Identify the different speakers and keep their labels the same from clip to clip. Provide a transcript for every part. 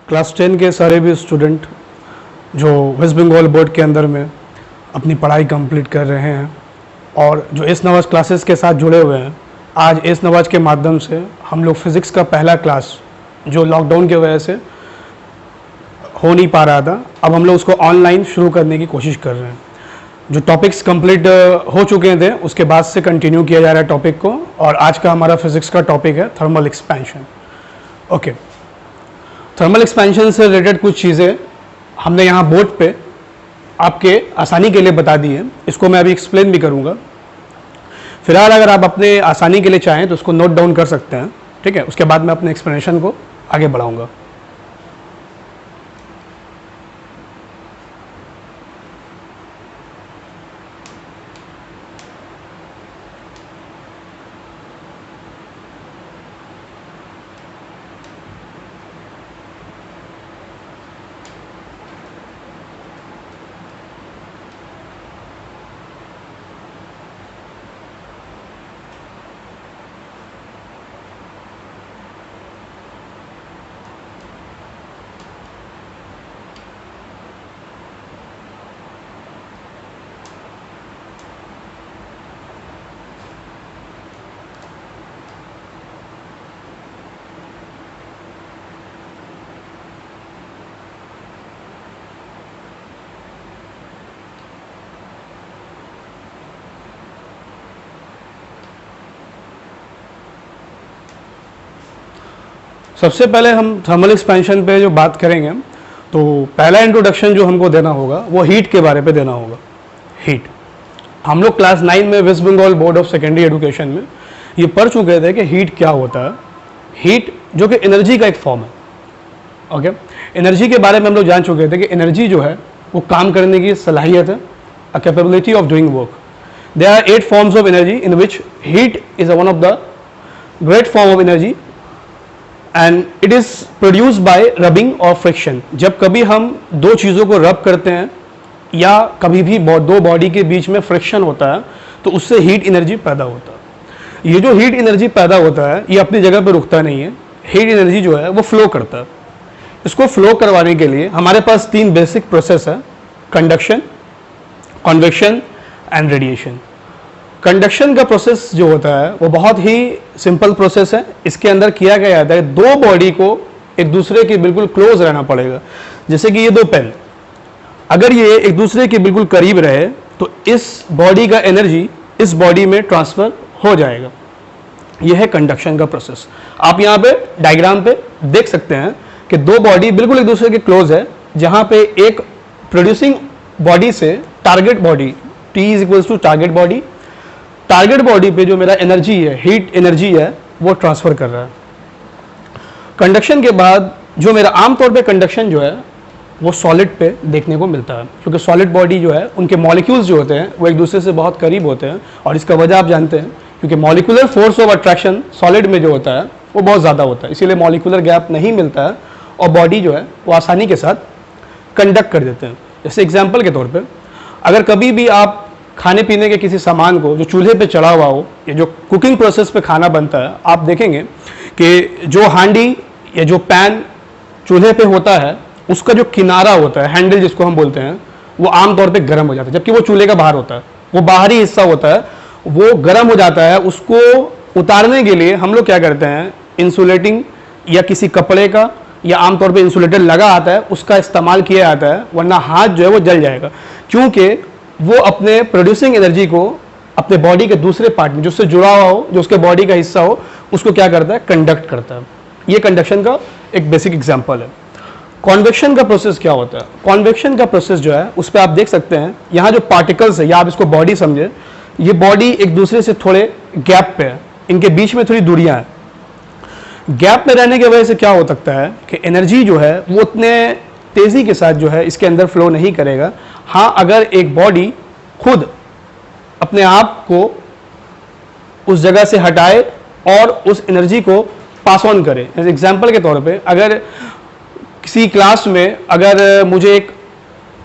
Speaker 1: Class 10 के सारे भी स्टूडेंट जो वेस्ट बंगाल बोर्ड के अंदर में अपनी पढ़ाई कंप्लीट कर रहे हैं और जो एस नवाज क्लासेस के साथ जुड़े हुए हैं, आज एस नवाज के माध्यम से हम लोग फिज़िक्स का पहला क्लास जो लॉकडाउन की वजह से हो नहीं पा रहा था, अब हम लोग उसको ऑनलाइन शुरू करने की कोशिश कर रहे हैं। जो टॉपिक्स कंप्लीट हो चुके थे उसके बाद से कंटिन्यू किया जा रहा है टॉपिक को, और आज का हमारा फिज़िक्स का टॉपिक है thermal expansion. Okay, thermal expansion से रिलेटेड कुछ चीज़ें हमने यहाँ बोर्ड पे आपके आसानी के लिए बता दी है, इसको मैं अभी एक्सप्लेन भी करूँगा। फिलहाल अगर आप अपने आसानी के लिए चाहें तो उसको नोट डाउन कर सकते हैं, ठीक है। उसके बाद मैं अपने एक्सप्लेनेशन को आगे बढ़ाऊँगा। सबसे पहले हम थर्मल एक्सपेंशन पे जो बात करेंगे, तो पहला इंट्रोडक्शन जो हमको देना होगा वो हीट के बारे पे देना होगा। हीट हम लोग क्लास 9 में West Bengal board of secondary education में ये पढ़ चुके थे कि हीट क्या होता है। हीट जो कि एनर्जी का एक फॉर्म है। ओके, एनर्जी के बारे में हम लोग जान चुके थे कि एनर्जी जो है वो काम करने की सलाहियत है, a capability of doing work. There are 8 forms of energy in which heat is one of the great form of energy and it is produce by rubbing और फ्रिक्शन। जब कभी हम दो चीज़ों को रब करते हैं या कभी भी दो बॉडी के बीच में फ्रिक्शन होता है तो उससे हीट एनर्जी पैदा होता है। ये जो हीट एनर्जी पैदा होता है ये अपनी जगह पर रुकता नहीं है। हीट एनर्जी जो है वो फ्लो करता है। इसको फ्लो करवाने के लिए हमारे पास 3 बेसिक प्रोसेस है: conduction, convection and radiation. Conduction का प्रोसेस जो होता है वो बहुत ही सिंपल प्रोसेस है। इसके अंदर किया गया जाता है दो बॉडी को एक दूसरे के बिल्कुल क्लोज रहना पड़ेगा। जैसे कि ये दो पेन, अगर ये एक दूसरे के बिल्कुल करीब रहे तो इस बॉडी का एनर्जी इस बॉडी में ट्रांसफर हो जाएगा। यह है कंडक्शन का प्रोसेस। आप यहाँ पे डायग्राम पे देख सकते हैं कि दो बॉडी बिल्कुल एक दूसरे के क्लोज है, जहां पे एक प्रोड्यूसिंग बॉडी से target body T is equals to target body, target body पे जो मेरा एनर्जी है, हीट एनर्जी है, वो ट्रांसफर कर रहा है। कंडक्शन के बाद जो मेरा आमतौर पे कंडक्शन जो है वो सॉलिड पे देखने को मिलता है, क्योंकि सॉलिड बॉडी जो है उनके मॉलिक्यूल्स जो होते हैं वो एक दूसरे से बहुत करीब होते हैं। और इसका वजह आप जानते हैं, क्योंकि molecular force of attraction solid में जो होता है वो बहुत ज़्यादा होता है, इसीलिए मॉलिक्यूलर गैप नहीं मिलता है और बॉडी जो है वो आसानी के साथ कंडक्ट कर देते हैं। जैसे एग्जाम्पल के तौर पर अगर कभी भी आप खाने पीने के किसी सामान को जो चूल्हे पे चढ़ा हुआ हो या जो कुकिंग प्रोसेस पे खाना बनता है, आप देखेंगे कि जो हांडी या जो पैन चूल्हे पे होता है उसका जो किनारा होता है, हैंडल जिसको हम बोलते हैं, वो आमतौर पे गर्म हो जाता है, जबकि वो चूल्हे का बाहर होता है। वो बाहरी हिस्सा होता है वो गर्म हो जाता है। उसको उतारने के लिए हम लोग क्या करते हैं, इंसुलेटिंग या किसी कपड़े का या आमतौर पे इंसुलेटर लगा आता है उसका इस्तेमाल किया जाता है, वरना हाथ जो है वो जल जाएगा, क्योंकि वो अपने प्रोड्यूसिंग एनर्जी को अपने बॉडी के दूसरे पार्ट में जो उससे जुड़ा हुआ हो, जो उसके बॉडी का हिस्सा हो, उसको क्या करता है, कंडक्ट करता है। ये कंडक्शन का एक बेसिक एग्जांपल है। कॉन्वेक्शन का प्रोसेस क्या होता है? कॉन्वेक्शन का प्रोसेस जो है उस पर आप देख सकते हैं यहाँ जो पार्टिकल्स है, या आप इसको बॉडी समझे, ये बॉडी एक दूसरे से थोड़े गैप पे है, इनके बीच में थोड़ी दूरियां हैं। गैप में रहने की वजह से क्या हो सकता है कि एनर्जी जो है वो उतने तेजी के साथ जो है इसके अंदर फ्लो नहीं करेगा। हाँ, अगर एक बॉडी खुद अपने आप को उस जगह से हटाए और उस एनर्जी को पास ऑन करे। एग्जाम्पल के तौर पे अगर किसी क्लास में अगर मुझे एक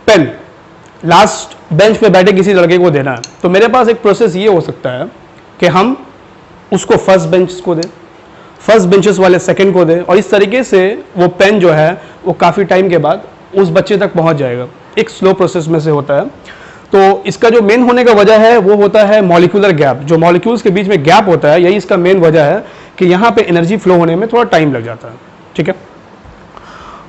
Speaker 1: पेन लास्ट बेंच पे बैठे किसी लड़के को देना है, तो मेरे पास एक प्रोसेस ये हो सकता है कि हम उसको फर्स्ट बेंच को दें, फर्स्ट बेंचेस वाले सेकंड को दे, और इस तरीके से वो पेन जो है वो काफ़ी टाइम के बाद उस बच्चे तक पहुंच जाएगा। एक स्लो प्रोसेस में से होता है। तो इसका जो मेन होने का वजह है वो होता है मॉलिक्यूलर गैप। जो मॉलिक्यूल्स के बीच में गैप होता है, यही इसका मेन वजह है कि यहाँ पे एनर्जी फ्लो होने में थोड़ा टाइम लग जाता है। ठीक है,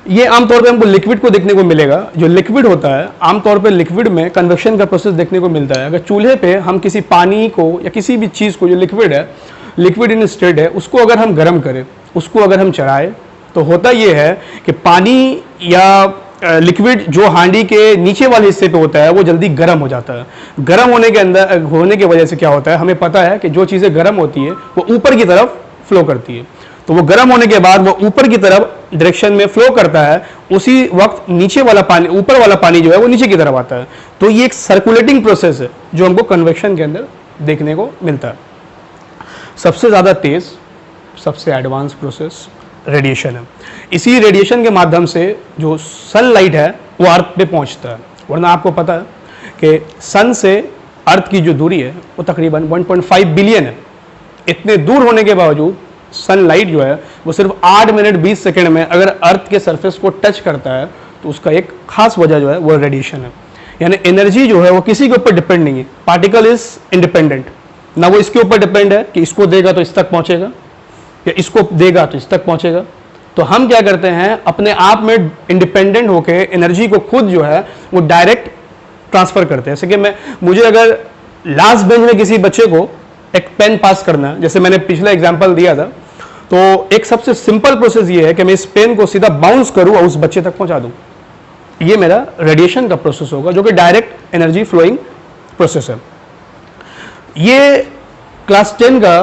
Speaker 1: ये आमतौर पे हमको लिक्विड को देखने को मिलेगा। जो लिक्विड होता है, आमतौर पे लिक्विड में कन्वेक्शन का प्रोसेस देखने को मिलता है। अगर चूल्हे पे हम किसी पानी को या किसी भी चीज़ को जो लिक्विड है, लिक्विड इन स्टेट है, उसको अगर हम गर्म करें, उसको अगर हम चढ़ाएं, तो होता ये है कि पानी या लिक्विड जो हांडी के नीचे वाले हिस्से पे होता है वो जल्दी गर्म हो जाता है। गर्म होने के वजह से क्या होता है, हमें पता है कि जो चीज़ें गर्म होती है वो ऊपर की तरफ फ्लो करती है। तो वो गर्म होने के बाद वो ऊपर की तरफ डायरेक्शन में फ्लो करता है, उसी वक्त नीचे वाला पानी, ऊपर वाला पानी जो है वो नीचे की तरफ आता है। तो ये एक सर्कुलेटिंग प्रोसेस है जो हमको कन्वेक्शन के अंदर देखने को मिलता है। सबसे ज़्यादा तेज, सबसे एडवांस प्रोसेस रेडिएशन है। इसी रेडिएशन के माध्यम से जो सनलाइट है वो अर्थ पे पहुंचता है। वरना आपको पता है कि सन से अर्थ की जो दूरी है वो तकरीबन 1.5 बिलियन है। इतने दूर होने के बावजूद सनलाइट जो है वो सिर्फ 8 मिनट 20 सेकेंड में अगर अर्थ के सरफेस को टच करता है, तो उसका एक खास वजह जो है वो रेडिएशन है। यानी एनर्जी जो है वो किसी के ऊपर डिपेंड नहीं है। पार्टिकल इज इंडिपेंडेंट, ना वो इसके ऊपर डिपेंड है कि इसको देगा तो इस तक पहुंचेगा या इसको देगा तो इस तक पहुंचेगा। तो हम क्या करते हैं, अपने आप में इंडिपेंडेंट होकर एनर्जी को खुद जो है वो डायरेक्ट ट्रांसफर करते हैं। जैसे कि मुझे अगर लास्ट बेंच में किसी बच्चे को एक पेन पास करना है, जैसे मैंने पिछला एग्जांपल दिया था, तो एक सबसे सिंपल प्रोसेस ये है कि मैं इस पेन को सीधा बाउंस करूं और उस बच्चे तक पहुंचा दूं। ये मेरा रेडिएशन का प्रोसेस होगा, जो कि डायरेक्ट एनर्जी फ्लोइंग प्रोसेस है। ये क्लास 10 का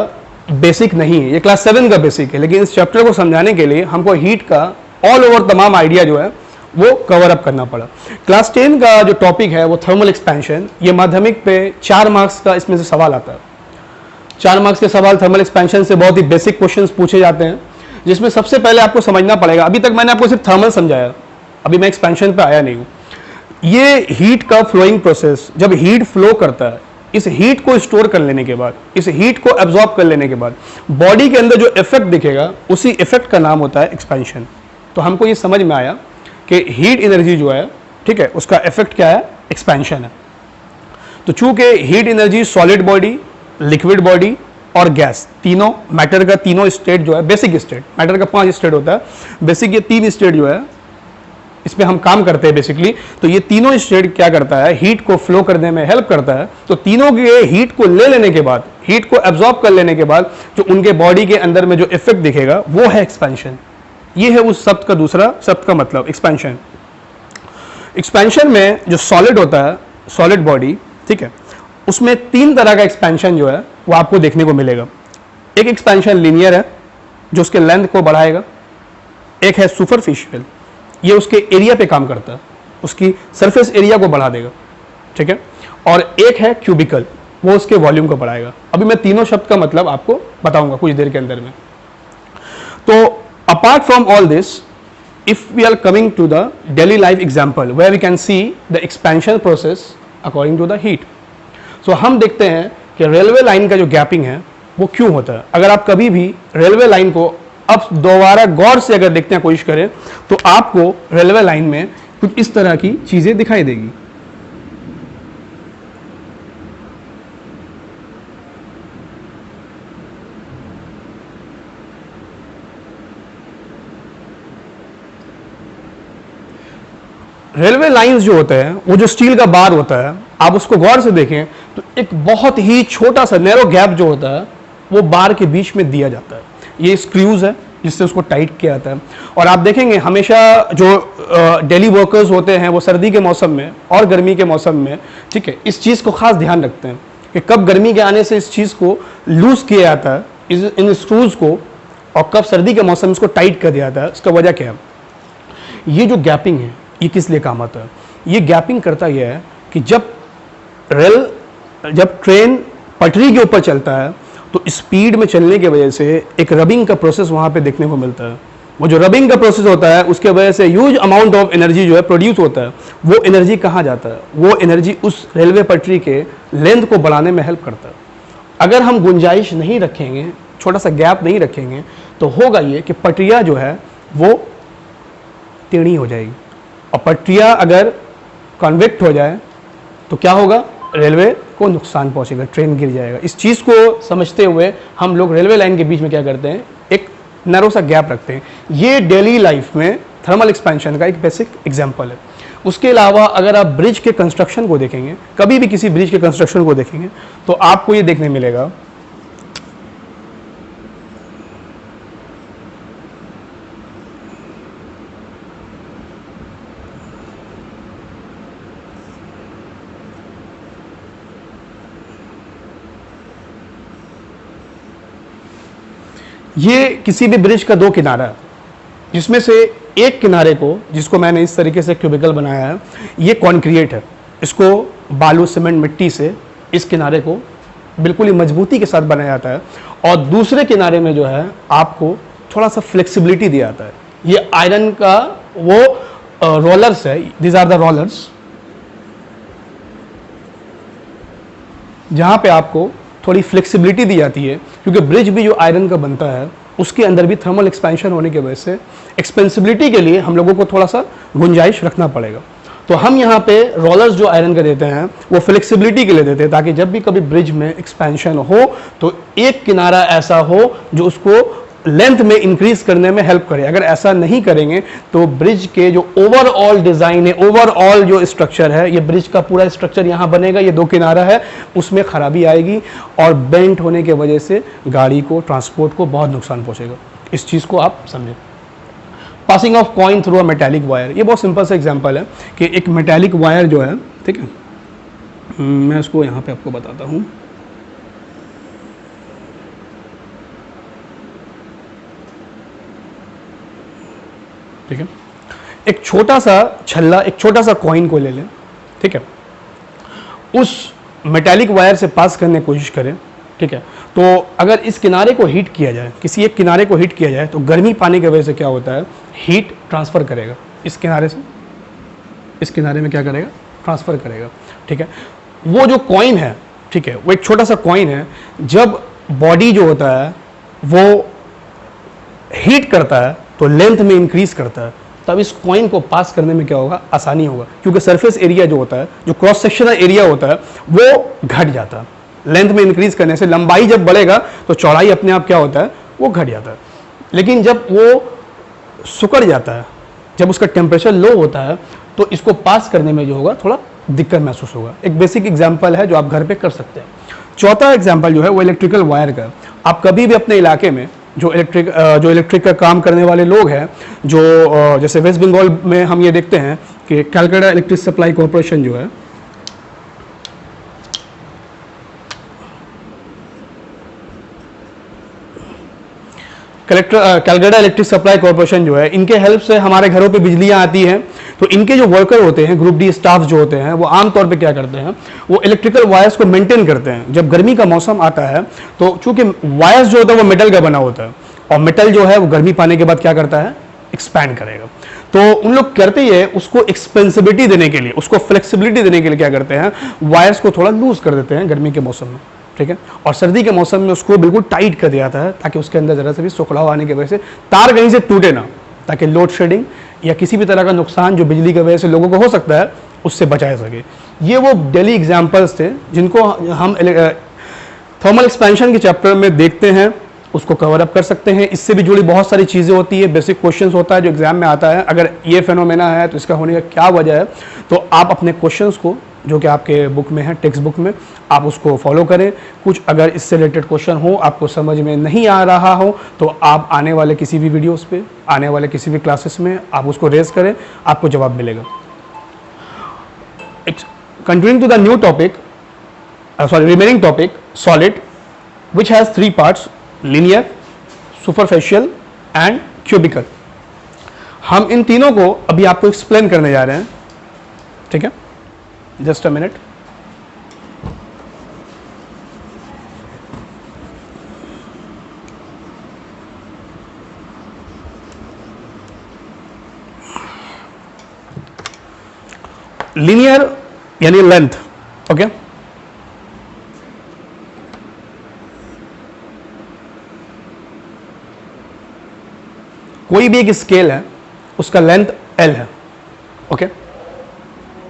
Speaker 1: बेसिक नहीं है, ये क्लास 7 का बेसिक है, लेकिन इस चैप्टर को समझाने के लिए हमको हीट का ऑल ओवर तमाम आइडिया जो है वो कवर अप करना पड़ा। क्लास 10 का जो टॉपिक है वो थर्मल एक्सपेंशन। ये माध्यमिक पे 4 मार्क्स का इसमें से सवाल आता है। 4 मार्क्स के सवाल थर्मल एक्सपेंशन से बहुत ही बेसिक क्वेश्चंस पूछे जाते हैं, जिसमें सबसे पहले आपको समझना पड़ेगा, अभी तक मैंने आपको सिर्फ थर्मल समझाया, अभी मैं एक्सपेंशन पे आया नहीं हूँ। ये हीट का फ्लोइंग प्रोसेस, जब हीट फ्लो करता है, इस हीट को स्टोर कर लेने के बाद, इस हीट को एब्जॉर्ब कर लेने के बाद बॉडी के अंदर जो इफेक्ट दिखेगा, उसी इफेक्ट का नाम होता है एक्सपेंशन। तो हमको ये समझ में आया कि हीट एनर्जी जो है, ठीक है, उसका इफेक्ट क्या है, एक्सपेंशन है। तो चूंकि heat energy solid body, liquid body और गैस, तीनों मैटर का तीनों स्टेट जो है, बेसिक स्टेट, मैटर का 5 स्टेट होता है, बेसिक ये 3 स्टेट जो है इसमें हम काम करते हैं बेसिकली। तो ये तीनों स्टेट क्या करता है, हीट को फ्लो करने में हेल्प करता है। तो तीनों के हीट को ले लेने के बाद, हीट को एब्जॉर्ब कर लेने के बाद जो उनके बॉडी के अंदर में जो इफेक्ट दिखेगा वो है एक्सपेंशन। ये है उस शब्द का दूसरा शब्द का मतलब, एक्सपेंशन। एक्सपेंशन में जो सॉलिड होता है, सॉलिड बॉडी, ठीक है, उसमें 3 तरह का एक्सपेंशन जो है वो आपको देखने को मिलेगा। एक एक्सपेंशन लीनियर है जो उसके लेंथ को बढ़ाएगा, एक है सुपरफिशियल, ये उसके एरिया पे काम करता है, उसकी सरफेस एरिया को बढ़ा देगा, ठीक है, और एक है क्यूबिकल, वो उसके वॉल्यूम को बढ़ाएगा। अभी मैं तीनों शब्द का मतलब आपको बताऊंगा कुछ देर के अंदर में। तो apart from all this, if we are coming to the daily life example where we can see the expansion process according to the heat. So हम देखते हैं कि रेलवे लाइन का जो गैपिंग है वो क्यों होता है। अगर आप कभी भी रेलवे लाइन को अब दोबारा गौर से अगर देखने की कोशिश करें तो आपको रेलवे लाइन में कुछ इस तरह की चीजें दिखाई देगी। रेलवे लाइंस जो होते हैं, वो जो स्टील का बार होता है, आप उसको गौर से देखें तो एक बहुत ही छोटा सा नैरो गैप जो होता है वो बार के बीच में दिया जाता है। ये स्क्रूज है जिससे उसको टाइट किया जाता है। और आप देखेंगे हमेशा जो डेली वर्कर्स होते हैं वो सर्दी के मौसम में और गर्मी के मौसम में, ठीक है, इस चीज़ को खास ध्यान रखते हैं कि कब गर्मी के आने से इस चीज़ को लूज किया जाता है, इन स्क्रूज को, और कब सर्दी के मौसम में इसको टाइट कर दिया जाता है। इसका वजह क्या है, ये जो गैपिंग है ये किस लिए काम आता है। ये गैपिंग करता यह है कि जब ट्रेन पटरी के ऊपर चलता है तो स्पीड में चलने की वजह से एक रबिंग का प्रोसेस वहाँ पे देखने को मिलता है। वो जो रबिंग का प्रोसेस होता है उसके वजह से ह्यूज अमाउंट ऑफ एनर्जी जो है प्रोड्यूस होता है। वो एनर्जी कहाँ जाता है, वो एनर्जी उस रेलवे पटरी के लेंथ को बढ़ाने में हेल्प करता है। अगर हम गुंजाइश नहीं रखेंगे, छोटा सा गैप नहीं रखेंगे, तो होगा ये कि पटरियाँ जो है वो टेढ़ी हो जाएगी, और पटरियाँ अगर कॉन्वेक्ट हो जाए तो क्या होगा, रेलवे को नुकसान पहुंचेगा, ट्रेन गिर जाएगा। इस चीज़ को समझते हुए हम लोग रेलवे लाइन के बीच में क्या करते हैं, एक नैरो सा गैप रखते हैं। ये डेली लाइफ में थर्मल एक्सपेंशन का एक बेसिक एग्जांपल है। उसके अलावा अगर आप ब्रिज के कंस्ट्रक्शन को देखेंगे, कभी भी किसी ब्रिज के कंस्ट्रक्शन को देखेंगे तो आपको ये देखने मिलेगा ये किसी भी ब्रिज का दो किनारा है, जिसमें से एक किनारे को, जिसको मैंने इस तरीके से क्यूबिकल बनाया है, ये कॉन्क्रीट है, इसको बालू सीमेंट मिट्टी से इस किनारे को बिल्कुल ही मजबूती के साथ बनाया जाता है, और दूसरे किनारे में जो है आपको थोड़ा सा फ्लेक्सिबिलिटी दिया जाता है। ये आयरन का वो रोलर्स है, दीज आर द रोलर्स, जहां पे आपको थोड़ी फ्लेक्सिबिलिटी दी जाती है, क्योंकि ब्रिज भी जो आयरन का बनता है उसके अंदर भी थर्मल एक्सपेंशन होने की वजह से एक्सपेंसिबिलिटी के लिए हम लोगों को थोड़ा सा गुंजाइश रखना पड़ेगा। तो हम यहाँ पे रोलर्स जो आयरन के देते हैं वो फ्लेक्सिबिलिटी के लिए देते हैं, ताकि जब भी कभी ब्रिज में एक्सपेंशन हो तो एक किनारा ऐसा हो जो उसको लेंथ में इंक्रीज करने में हेल्प करे। अगर ऐसा नहीं करेंगे तो ब्रिज के जो ओवरऑल डिजाइन है, ओवरऑल जो स्ट्रक्चर है, ये ब्रिज का पूरा स्ट्रक्चर यहाँ बनेगा, ये दो किनारा है, उसमें खराबी आएगी और बेंट होने के वजह से गाड़ी को, ट्रांसपोर्ट को बहुत नुकसान पहुंचेगा। इस चीज़ को आप समझें। Passing of coin through a metallic wire, ये बहुत सिंपल सा एग्जाम्पल है कि एक मेटालिक वायर जो है, ठीक है, मैं इसको यहाँ पे आपको बताता हूँ। ठीक है, एक छोटा सा छल्ला, एक छोटा सा कॉइन को ले लें, ठीक है, उस मेटालिक वायर से पास करने की कोशिश करें, ठीक है, तो अगर इस किनारे को हीट किया जाए, किसी एक किनारे को हीट किया जाए, तो गर्मी पाने की वजह से क्या होता है, हीट ट्रांसफर करेगा इस किनारे से, इस किनारे में क्या करेगा, ट्रांसफर करेगा। ठीक है, वो जो कॉइन है, ठीक है, वो एक छोटा सा कॉइन है, जब बॉडी जो होता है वो हीट करता है तो लेंथ में इंक्रीज करता है, तब इस कॉइन को पास करने में क्या होगा, आसानी होगा, क्योंकि सरफेस एरिया जो होता है, जो क्रॉस सेक्शनल एरिया होता है, वो घट जाता है। लेंथ में इंक्रीज करने से लंबाई जब बढ़ेगा तो चौड़ाई अपने आप क्या होता है, वो घट जाता है। लेकिन जब वो सुकड़ जाता है, जब उसका टेम्परेचर लो होता है, तो इसको पास करने में जो होगा थोड़ा दिक्कत महसूस होगा। एक बेसिक एग्जाम्पल है जो आप घर पे कर सकते हैं। चौथा एग्जाम्पल जो है वो इलेक्ट्रिकल वायर का। आप कभी भी अपने इलाके में जो इलेक्ट्रिक का काम करने वाले लोग हैं, जो जैसे वेस्ट बंगाल में हम ये देखते हैं कि कलकत्ता इलेक्ट्रिक सप्लाई कॉरपोरेशन जो है, कलकत्ता इलेक्ट्रिक सप्लाई कॉरपोरेशन जो है, इनके हेल्प से हमारे घरों पे बिजलियां आती हैं। तो इनके जो वर्कर होते हैं, ग्रुप डी स्टाफ जो होते हैं, वो आमतौर पे क्या करते हैं, वो इलेक्ट्रिकल वायर्स को मेंटेन करते हैं। जब गर्मी का मौसम आता है तो चूंकि वायर्स जो होता है वो मेटल का बना होता है, और मेटल जो है वो गर्मी पाने के बाद क्या करता है, एक्सपैंड करेगा। तो उन लोग करते ही है, उसको एक्सपेंसिबिलिटी देने के लिए, उसको फ्लेक्सिबिलिटी देने के लिए क्या करते हैं, वायर्स को थोड़ा लूज कर देते हैं गर्मी के मौसम में। ठीक है, और सर्दी के मौसम में उसको बिल्कुल टाइट कर दिया जाता है, ताकि उसके अंदर जरा से भी सुखड़ाव आने की वजह से तार कहीं से टूटे ना, ताकि लोड शेडिंग या किसी भी तरह का नुकसान जो बिजली की वजह से लोगों को हो सकता है उससे बचाया सके। ये वो डेली एग्जाम्पल्स थे जिनको हम थर्मल एक्सपेंशन के चैप्टर में देखते हैं, उसको कवर अप कर सकते हैं। इससे भी जुड़ी बहुत सारी चीज़ें होती है, बेसिक क्वेश्चंस होता है जो एग्जाम में आता है। अगर ये फेनोमेना है तो इसका होने का क्या वजह है, तो आप अपने क्वेश्चंस को जो कि आपके बुक में है, टेक्स्ट बुक में, आप उसको फॉलो करें। कुछ अगर इससे रिलेटेड क्वेश्चन हो, आपको समझ में नहीं आ रहा हो, तो आप आने वाले किसी भी वीडियोस पे, आने वाले किसी भी क्लासेस में आप उसको रेज करें, आपको जवाब मिलेगा। Continuing to the new topic, remaining topic, solid, which has 3 parts, linear, superficial and cubical. हम इन तीनों को अभी आपको एक्सप्लेन करने जा रहे हैं। ठीक है, जस्ट अ मिनट। लीनियर यानी लेंथ, ओके, कोई भी एक स्केल है, उसका लेंथ L है, ओके,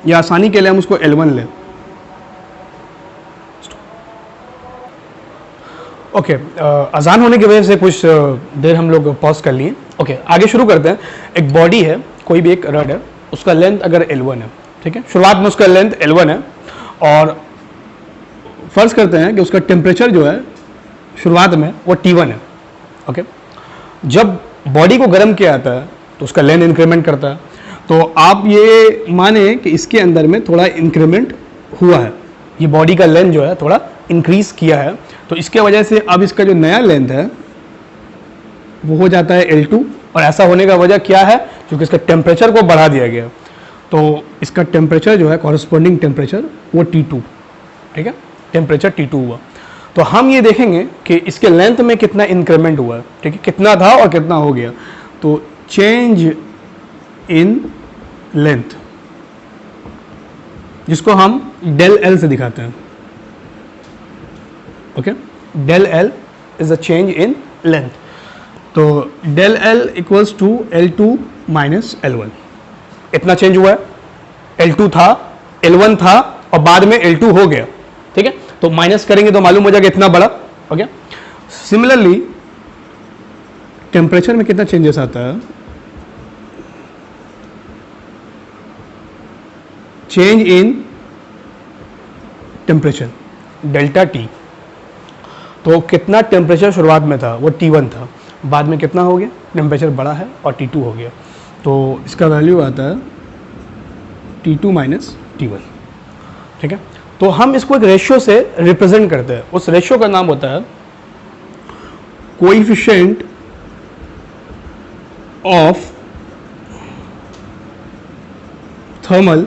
Speaker 1: या आसानी के लिए हम उसको L1 लें, ओके। अजान होने की वजह से कुछ देर हम लोग पॉज कर लिए, ओके। आगे शुरू करते हैं। एक बॉडी है, कोई भी एक रड है, उसका लेंथ अगर L1 है, ठीक है, शुरुआत में उसका लेंथ L1 है, और फर्ज करते हैं कि उसका टेम्परेचर जो है शुरुआत में वो T1 है, ओके। जब बॉडी को गर्म किया जाता है तो उसका लेंथ इंक्रीमेंट करता है, तो आप ये माने कि इसके अंदर में थोड़ा इंक्रीमेंट हुआ है, ये बॉडी का लेंथ जो है थोड़ा इंक्रीज किया है, तो इसके वजह से अब इसका जो नया लेंथ है वो हो जाता है L2, और ऐसा होने का वजह क्या है, क्योंकि इसका टेम्परेचर को बढ़ा दिया गया, तो इसका टेम्परेचर जो है कॉरस्पॉन्डिंग टेम्परेचर वो T2, ठीक है, टेम्परेचर T2 हुआ। तो हम ये देखेंगे कि इसके लेंथ में कितना इंक्रीमेंट हुआ है, ठीक है, कितना था और कितना हो गया, तो चेंज इन लेंथ, जिसको हम डेल एल से दिखाते हैं, okay, del L is the change in length. तो del L equals to L2 minus L1, इतना चेंज हुआ है, L2 था, L1 था, और बाद में L2 हो गया, ठीक है, तो माइनस करेंगे तो मालूम हो जाएगा इतना बड़ा, ओके। सिमिलरली टेम्परेचर में कितना चेंजेस आता है, change in temperature delta T, तो कितना टेम्परेचर शुरुआत में था वो T1 था, बाद में कितना हो गया, टेम्परेचर बड़ा है और T2 हो गया, तो इसका वैल्यू आता है T2 माइनस T1, ठीक है। तो हम इसको एक रेशियो से रिप्रेजेंट करते हैं, उस रेशियो का नाम होता है कोएफिशिएंट ऑफ थर्मल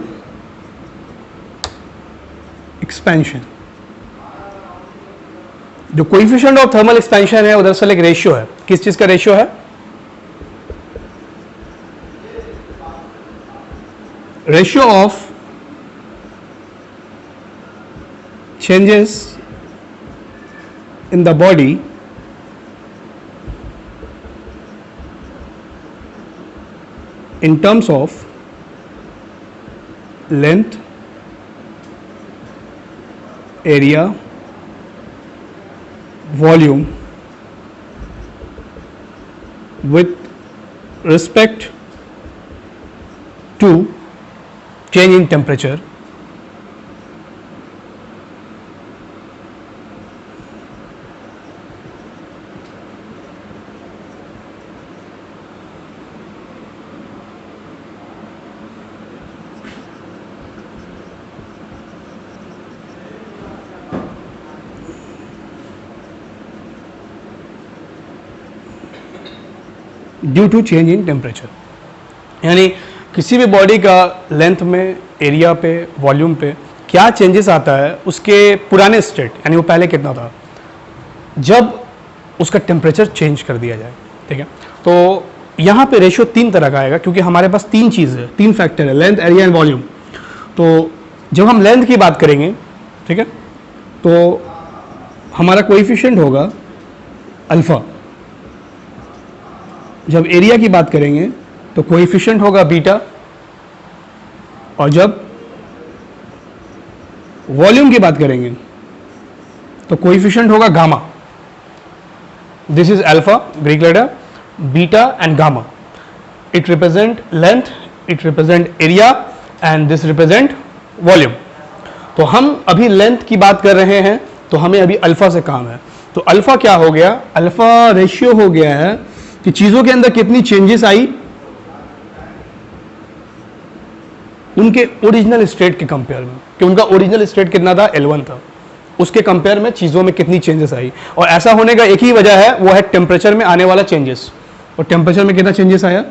Speaker 1: एक्सपेंशन। जो कोएफिशिएंट ऑफ थर्मल एक्सपेंशन है वो दरअसल एक रेशियो है, किस चीज का रेशियो है, ratio of changes in the body in terms of length, area, volume with respect to change in temperature due to change in temperature. यानी किसी भी बॉडी का लेंथ में, एरिया पे, वॉल्यूम पे क्या चेंजेस आता है उसके पुराने स्टेट, यानी वो पहले कितना था, जब उसका टेम्परेचर चेंज कर दिया जाए, ठीक है। तो यहाँ पे रेशियो तीन तरह का आएगा, क्योंकि हमारे पास तीन चीज़ है, तीन फैक्टर है, लेंथ, एरिया एंड वॉल्यूम। तो जब हम लेंथ की बात करेंगे, ठीक है, तो हमारा कोएफिशिएंट होगा अल्फा। जब एरिया की बात करेंगे तो कोएफिशिएंट होगा बीटा, और जब वॉल्यूम की बात करेंगे तो कोएफिशिएंट होगा gamma. This is alpha, Greek letter, beta and gamma. It represent length, it represent area and this represent volume. तो हम अभी लेंथ की बात कर रहे हैं, तो हमें अभी अल्फा से काम है। तो अल्फा क्या हो गया, अल्फा रेशियो हो गया है कि चीजों के अंदर कितनी चेंजेस आई उनके ओरिजिनल स्टेट के कंपेयर में, कि उनका ओरिजिनल स्टेट कितना था, L1 था, उसके कंपेयर में चीजों में कितनी चेंजेस आई। और ऐसा होने का एक ही वजह है, वो है टेम्परेचर में आने वाला चेंजेस। और टेम्परेचर में कितना चेंजेस आया,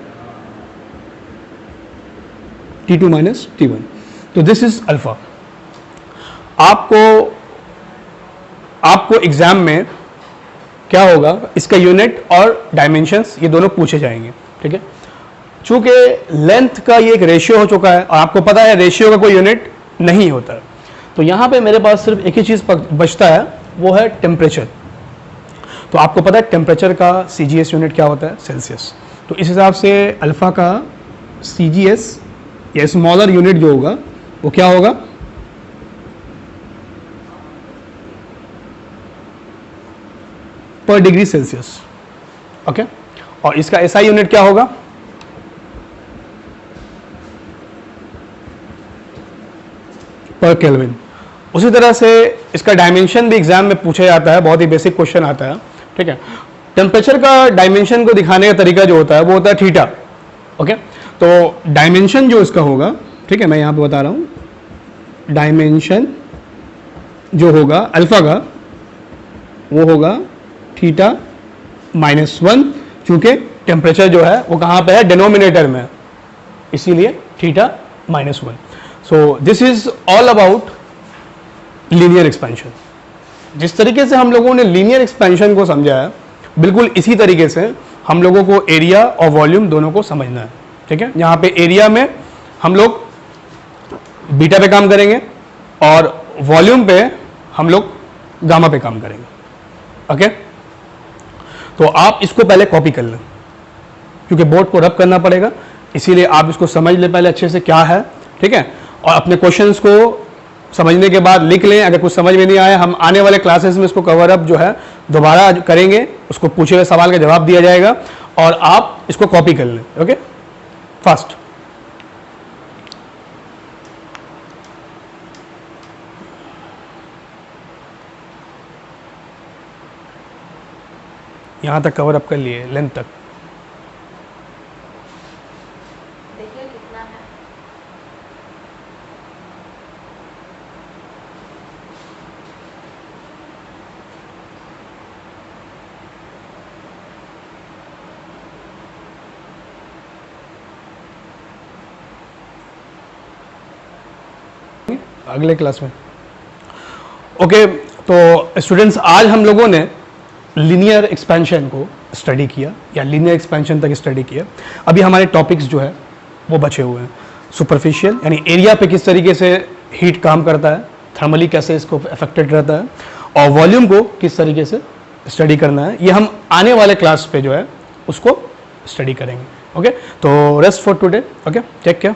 Speaker 1: T2 माइनस T1। तो दिस इज अल्फा। आपको एग्जाम में क्या होगा, इसका यूनिट और डायमेंशंस ये दोनों पूछे जाएंगे, ठीक है। चूंकि लेंथ का ये एक रेशियो हो चुका है और आपको पता है रेशियो का कोई यूनिट नहीं होता है, तो यहाँ पे मेरे पास सिर्फ एक ही चीज़ बचता है, वो है टेम्परेचर। तो आपको पता है टेम्परेचर का CGS यूनिट क्या होता है, सेल्सियस। तो इस हिसाब से अल्फा का CGS या स्मॉलर यूनिट जो होगा वो क्या होगा, पर डिग्री सेल्सियस। ओके, और इसका SI यूनिट क्या होगा, पर केल्विन। उसी तरह से इसका डायमेंशन भी एग्जाम में पूछा जाता है, बहुत ही बेसिक क्वेश्चन आता है। ठीक है, टेम्परेचर का डायमेंशन को दिखाने का तरीका जो होता है वो होता है थीटा। ओके, तो डायमेंशन जो इसका होगा, ठीक है, मैं यहां पे बता रहा हूं, डायमेंशन जो होगा अल्फा का वो होगा थीटा -1, क्योंकि टेम्परेचर जो है वो कहां पे है, डिनोमिनेटर में, इसीलिए theta -1। So this is all about linear expansion. जिस तरीके से हम लोगों ने लीनियर एक्सपेंशन को समझा है, बिल्कुल इसी तरीके से हम लोगों को एरिया और वॉल्यूम दोनों को समझना है। ठीक है, यहाँ पे एरिया में हम लोग बीटा पे काम करेंगे और वॉल्यूम पे हम लोग गामा पे काम करेंगे। ओके, तो आप इसको पहले कॉपी कर लें, क्योंकि बोर्ड को रब करना पड़ेगा, इसीलिए आप इसको समझ लें पहले अच्छे से क्या है। ठीक है, और अपने क्वेश्चंस को समझने के बाद लिख लें। अगर कुछ समझ में नहीं आया, हम आने वाले क्लासेस में इसको कवर अप जो है दोबारा करेंगे, उसको पूछे हुए सवाल का जवाब दिया जाएगा और आप इसको कॉपी कर लें। Okay, fast. यहां तक कवर अप कर लिए, लेंथ तक।
Speaker 2: देखिए कितना है।
Speaker 1: अगले क्लास में। ओके, तो स्टूडेंट्स, आज हम लोगों ने लीनियर एक्सपेंशन को स्टडी किया या लीनियर एक्सपेंशन तक स्टडी किया। अभी हमारे टॉपिक्स जो है वो बचे हुए हैं। सुपरफिशियल यानी एरिया पे किस तरीके से हीट काम करता है, थर्मली कैसे इसको अफेक्टेड रहता है, और वॉल्यूम को किस तरीके से स्टडी करना है, ये हम आने वाले क्लास पे जो है उसको स्टडी करेंगे। ओके, तो rest for today. Okay, take care.